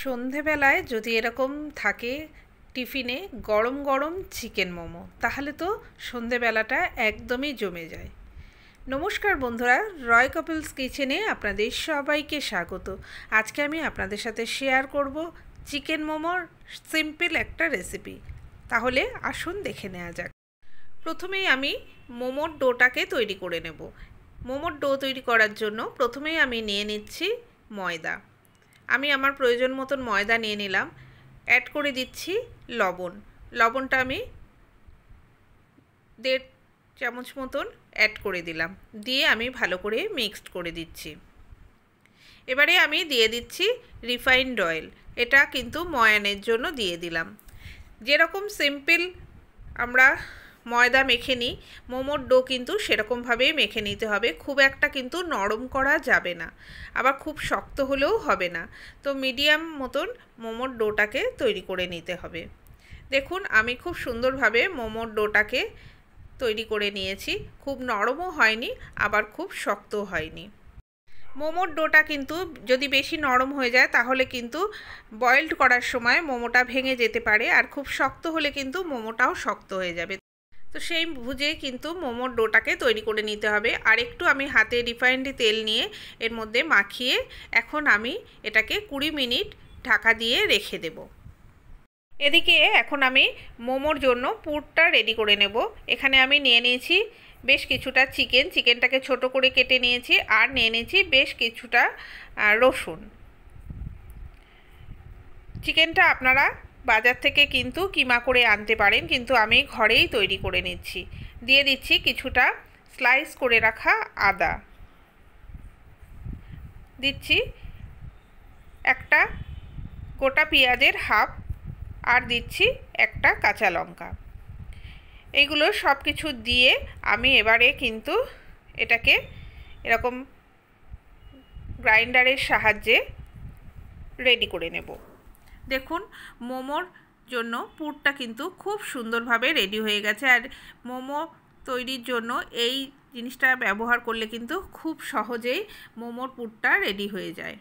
সন্ধেবেলায় যদি এরকম থাকে টিফিনে গরম গরম চিকেন মোমো, তাহলে তো সন্ধেবেলাটা একদমই জমে যায়। নমস্কার বন্ধুরা, রয় কাপলস কিচেনে আপনাদের সবাইকে স্বাগত। আজকে আমি আপনাদের সাথে শেয়ার করব চিকেন মোমোর সিম্পল একটা রেসিপি। তাহলে আসুন দেখে নেওয়া যাক। প্রথমেই আমি মোমোর ডোটাকে তৈরি করে নেব। মোমোর ডো তৈরি করার জন্য প্রথমেই আমি নিয়ে নিচ্ছি ময়দা। আমি আমার প্রয়োজন মতন ময়দা নিয়ে নিলাম। অ্যাড করে দিচ্ছি লবণ। লবণটা আমি 1.5 চামচ মতন অ্যাড করে দিলাম। দিয়ে আমি ভালো করে মিক্সড করে দিচ্ছি। এবারে আমি দিয়ে দিচ্ছি রিফাইন্ড অয়েল। এটা কিন্তু ময়ানের জন্য দিয়ে দিলাম। যেরকম সিম্পল আমরা ময়দা মেখে নিই, মোমোর ডো কিন্তু সেরকমভাবেই মেখে নিতে হবে। খুব একটা কিন্তু নরম করা যাবে না, আবার খুব শক্ত হলেও হবে না। তো মিডিয়াম মতন মোমোর ডোটাকে তৈরি করে নিতে হবে। দেখুন আমি খুব সুন্দরভাবে মোমোর ডোটাকে তৈরি করে নিয়েছি। খুব নরমও হয়নি, আবার খুব শক্তও হয়নি। মোমোর ডোটা কিন্তু যদি বেশি নরম হয়ে যায় তাহলে কিন্তু বয়েলড করার সময় মোমোটা ভেঙে যেতে পারে, আর খুব শক্ত হলে কিন্তু মোমোটাও শক্ত হয়ে যাবে। তো সেই বুঝে কিন্তু মোমোর ডোটাকে তৈরি করে নিতে হবে। আর একটু আমি হাতে রিফাইন্ড তেল নিয়ে এর মধ্যে মাখিয়ে এখন আমি এটাকে 20 মিনিট ঢাকা দিয়ে রেখে দেব। এদিকে এখন আমি মোমোর জন্য পুরটা রেডি করে নেব। এখানে আমি নিয়ে নিয়েছি বেশ কিছুটা চিকেনটাকে ছোট করে কেটে নিয়েছি, আর নিয়ে নিয়েছি বেশ কিছুটা রসুন। চিকেনটা আপনারা বাজার থেকে কিন্তু কিমা করে আনতে পারেন, কিন্তু আমি ঘরেই তৈরি করে নিচ্ছি। দিয়ে দিচ্ছি কিছুটা স্লাইস করে রাখা আদা, দিচ্ছি একটা গোটা পেঁয়াজের হাফ, আর দিচ্ছি একটা কাঁচা লঙ্কা। এইগুলো সব কিছু দিয়ে আমি এবারে কিন্তু এটাকে এরকম গ্রাইন্ডারের সাহায্যে রেডি করে নেব। দেখুন মোমোর জন্য পুরটা কিন্তু খুব সুন্দরভাবে রেডি হয়ে গেছে। আর মোমো তৈরির জন্য এই জিনিসটা ব্যবহার করলে কিন্তু খুব সহজেই মোমোর পুরটা রেডি হয়ে যায়।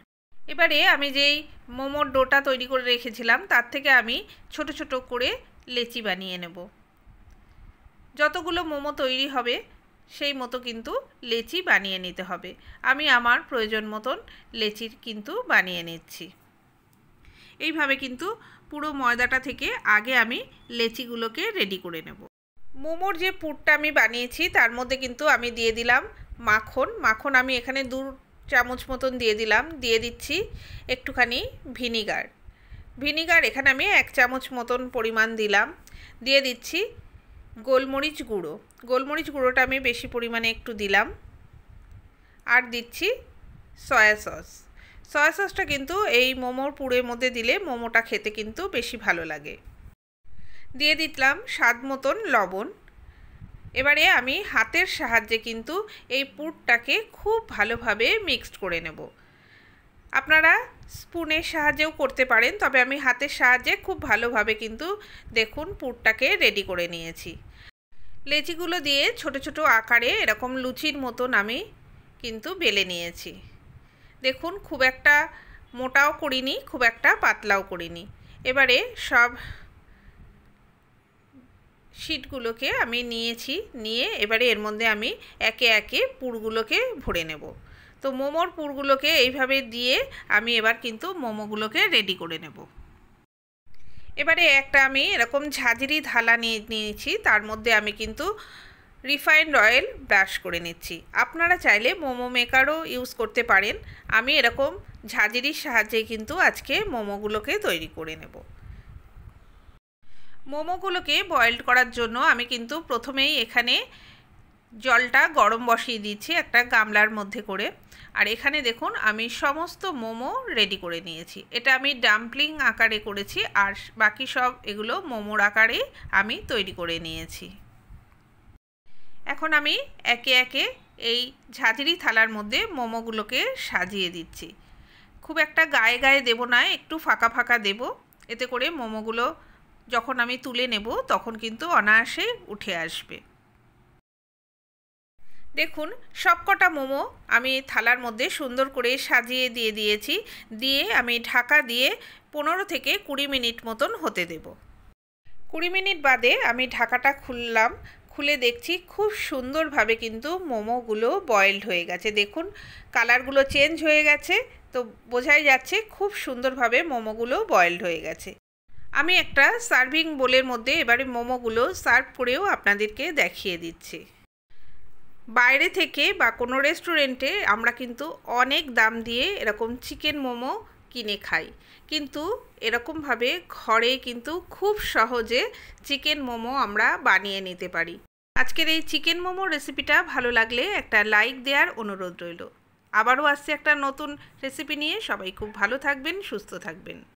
এবারে আমি যেই মোমোর ডোটা তৈরি করে রেখেছিলাম তার থেকে আমি ছোট ছোট করে লেচি বানিয়ে নেব। যতগুলো মোমো তৈরি হবে সেই মতো কিন্তু লেচি বানিয়ে নিতে হবে। আমি আমার প্রয়োজন মতন লেচি কিন্তু বানিয়ে নিচ্ছি। এইভাবে কিন্তু পুরো ময়দাটা থেকে আগে আমি লেচিগুলোকে রেডি করে নেব। মোমোর যে পুরটা আমি বানিয়েছি তার মধ্যে কিন্তু আমি দিয়ে দিলাম মাখন। আমি এখানে 2 চামচ মতন দিয়ে দিলাম। দিয়ে দিচ্ছি একটুখানি ভিনিগার এখানে আমি 1 চামচ মতন পরিমাণ দিলাম। দিয়ে দিচ্ছি গোলমরিচ গুঁড়োটা আমি বেশি পরিমাণে একটু দিলাম। আর দিচ্ছি সয়া সসটা কিন্তু এই মোমোর পুরের মধ্যে দিলে মোমোটা খেতে কিন্তু বেশি ভালো লাগে। দিয়ে দিলাম স্বাদ মতন লবণ। এবারে আমি হাতের সাহায্যে কিন্তু এই পুরটাকে খুব ভালোভাবে মিক্সড করে নেব। আপনারা স্পুনের সাহায্যেও করতে পারেন, তবে আমি হাতের সাহায্যে খুব ভালোভাবে কিন্তু দেখুন পুরটাকে রেডি করে নিয়েছি। লেচিগুলো দিয়ে ছোট ছোট আকারে এরকম লুচির মতন আমি কিন্তু বেলে নিয়েছি। দেখুন খুব একটা মোটাও করিনি, খুব একটা পাতলাও করিনি। এবারে সব শিটগুলোকে আমি নিয়ে এবারে এর মধ্যে আমি একে একে পুরগুলোকে ভরে নেব। তো মোমোর পুরগুলোকে এইভাবে দিয়ে আমি এবার কিন্তু মোমোগুলোকে রেডি করে নেব। এবারে একটা আমি এরকম ঝাঁঝরি থালা নিয়েছি, তার মধ্যে আমি কিন্তু রিফাইন্ড অয়েল ব্রাশ করে নিচ্ছি। আপনারা চাইলে মোমো মেকারও ইউজ করতে পারেন। আমি এরকম ঝাঁঝরির সাহায্যে কিন্তু আজকে মোমোগুলোকে তৈরি করে নেব। মোমোগুলোকে বয়েলড করার জন্য আমি কিন্তু প্রথমেই এখানে জলটা গরম বসিয়ে দিচ্ছি একটা গামলার মধ্যে করে। আর এখানে দেখুন আমি সমস্ত মোমো রেডি করে নিয়েছি। এটা আমি ডাম্পলিং আকারে করেছি, আর বাকি সব এগুলো মোমোর আকারে আমি তৈরি করে নিয়েছি। এখন আমি একে একে এই ঝাঁঝরি থালার মধ্যে মোমোগুলোকে সাজিয়ে দিচ্ছি। খুব একটা গায়ে গায়ে দেব না, একটু ফাঁকা ফাঁকা দেব। এতে করে মোমোগুলো যখন আমি তুলে নেব তখন কিন্তু অনায়াসে উঠে আসবে। দেখুন সবকটা মোমো আমি থালার মধ্যে সুন্দর করে সাজিয়ে দিয়েছি। দিয়ে আমি ঢাকা দিয়ে 15 থেকে 20 মিনিট মতন হতে দেব। 20 মিনিট বাদে আমি ঢাকাটা খুললাম। খুলে দেখছি খুব সুন্দরভাবে কিন্তু মোমোগুলো বয়েলড হয়ে গেছে। দেখুন কালারগুলো চেঞ্জ হয়ে গেছে, তো বোঝাই যাচ্ছে খুব সুন্দরভাবে মোমোগুলো বয়েলড হয়ে গেছে। আমি একটা সার্ভিং বোলের মধ্যে এবারে মোমোগুলো সার্ভ করেও আপনাদেরকে দেখিয়ে দিচ্ছি। বাইরে থেকে বা কোনো রেস্টুরেন্টে আমরা কিন্তু অনেক দাম দিয়ে এরকম চিকেন মোমো কিনে খাই, কিন্তু এরকমভাবে ঘরে কিন্তু খুব সহজে চিকেন মোমো আমরা বানিয়ে নিতে পারি। আজকের এই চিকেন মোমো রেসিপিটা ভালো লাগলে একটা লাইক দেওয়ার অনুরোধ রইল। আবারও আসছে একটা নতুন রেসিপি নিয়ে। সবাই খুব ভালো থাকবেন, সুস্থ থাকবেন।